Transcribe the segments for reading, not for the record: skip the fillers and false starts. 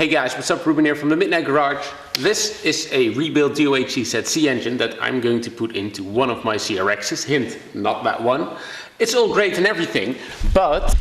Hey guys, what's up? Ruben here from the Midnight Garage. This is a rebuilt DOHC engine that I'm going to put into one of my CRXs. Hint, not that one. It's all great and everything, but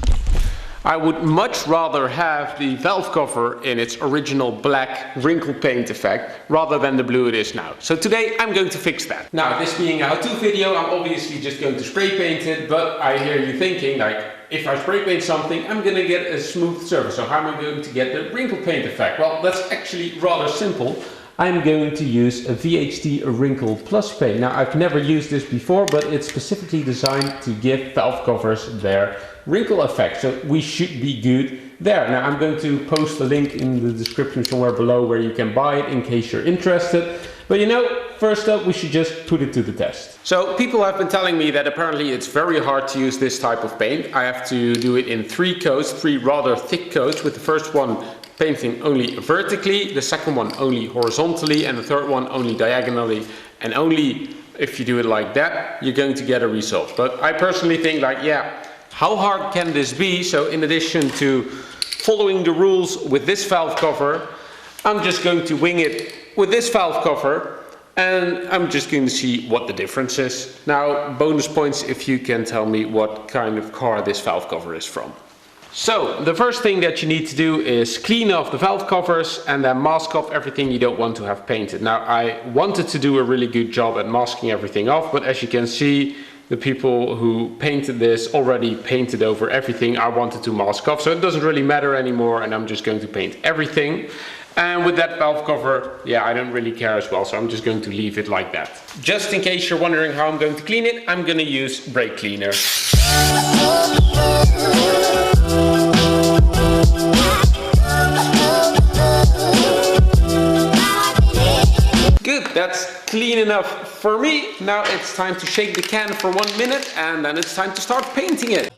I would much rather have the valve cover in its original black wrinkle paint effect rather than the blue it is now. So today I'm going to fix that. Now, this being a how-to video, I'm obviously just going to spray paint it, but I hear you thinking like, if I spray paint something, I'm going to get a smooth surface. So how am I going to get the wrinkle paint effect? Well, that's actually rather simple. I'm going to use a VHT Wrinkle Plus paint. Now, I've never used this before, but it's specifically designed to give valve covers their wrinkle effect. So we should be good there. Now, I'm going to post a link in the description somewhere below where you can buy it in case you're interested. But you know, first up, we should just put it to the test. So people have been telling me that apparently it's very hard to use this type of paint. I have to do it in 3 coats, 3 rather thick coats, with the first one painting only vertically, the second one only horizontally, and the third one only diagonally. And only if you do it like that, you're going to get a result. But I personally think like, yeah, how hard can this be? So in addition to following the rules with this valve cover, I'm just going to wing it with this valve cover, and I'm just going to see what the difference is. Now, bonus points if you can tell me what kind of car this valve cover is from. So, the first thing that you need to do is clean off the valve covers and then mask off everything you don't want to have painted. Now, I wanted to do a really good job at masking everything off, but as you can see, the people who painted this already painted over everything I wanted to mask off, so it doesn't really matter anymore, and I'm just going to paint everything. And with that valve cover, yeah, I don't really care as well, so I'm just going to leave it like that. Just in case you're wondering how I'm going to clean it, I'm going to use brake cleaner. Good, that's clean enough for me. Now it's time to shake the can for 1 minute, and then it's time to start painting it.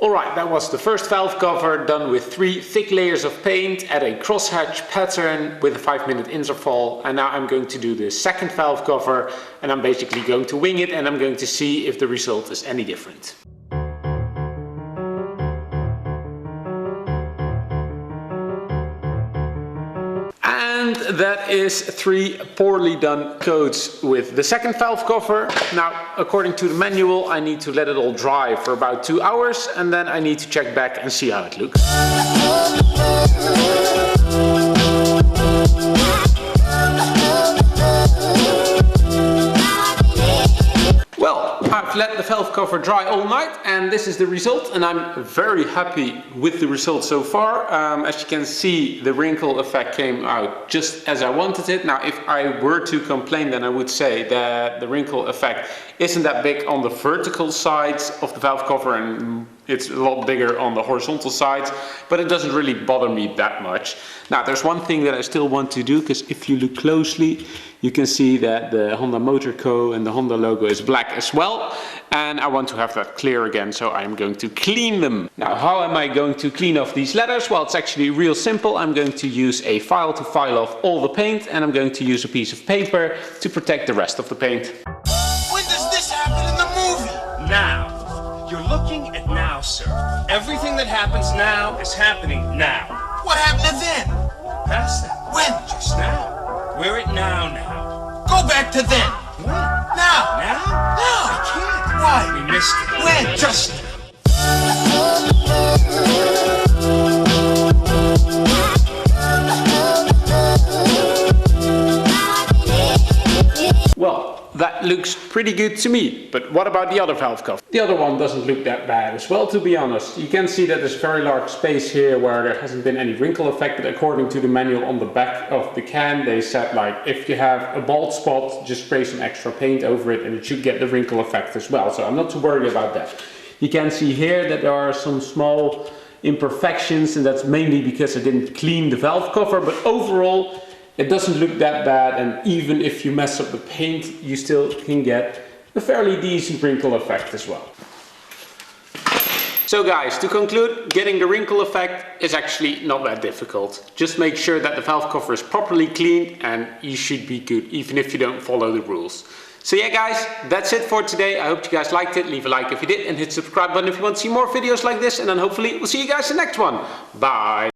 Alright, that was the first valve cover done with 3 thick layers of paint at a crosshatch pattern with a 5-minute interval. And now I'm going to do the second valve cover, and I'm basically going to wing it, and I'm going to see if the result is any different. And that is 3 poorly done coats with the second valve cover. Now, according to the manual, I need to let it all dry for about 2 hours, and then I need to check back and see how it looks. Well, I've let the valve cover dry all night, and this is the result, and I'm very happy with the result so far. As you can see, the wrinkle effect came out just as I wanted it. Now, if I were to complain, then I would say that the wrinkle effect isn't that big on the vertical sides of the valve cover, and it's a lot bigger on the horizontal sides, but it doesn't really bother me that much. Now, there's one thing that I still want to do, because if you look closely, you can see that the Honda Motor Co. and the Honda logo is black as well, and I want to have that clear again, so I'm going to clean them. Now, how am I going to clean off these letters? Well, it's actually real simple. I'm going to use a file to file off all the paint, and I'm going to use a piece of paper to protect the rest of the paint. When does this happen in the movie? Now. You're looking at now, sir. Everything that happens now is happening now. What happened to then? Past that. When? Just now. We're at now. Go back to then. When? Now. Now? Now. I can't. Why? We missed it. When? Just now. Well, that looks pretty good to me, but what about the other valve cover? The other one doesn't look that bad as well, to be honest. You can see that there's very large space here where there hasn't been any wrinkle effect, but according to the manual on the back of the can, they said like, if you have a bald spot, just spray some extra paint over it and it should get the wrinkle effect as well, so I'm not too worried about that. You can see here that there are some small imperfections, and that's mainly because I didn't clean the valve cover, but overall, it doesn't look that bad, and even if you mess up the paint, you still can get a fairly decent wrinkle effect as well. So guys, to conclude, getting the wrinkle effect is actually not that difficult. Just make sure that the valve cover is properly cleaned and you should be good, even if you don't follow the rules. So yeah guys, that's it for today. I hope you guys liked it. Leave a like if you did and hit the subscribe button if you want to see more videos like this, and then hopefully we'll see you guys in the next one. Bye!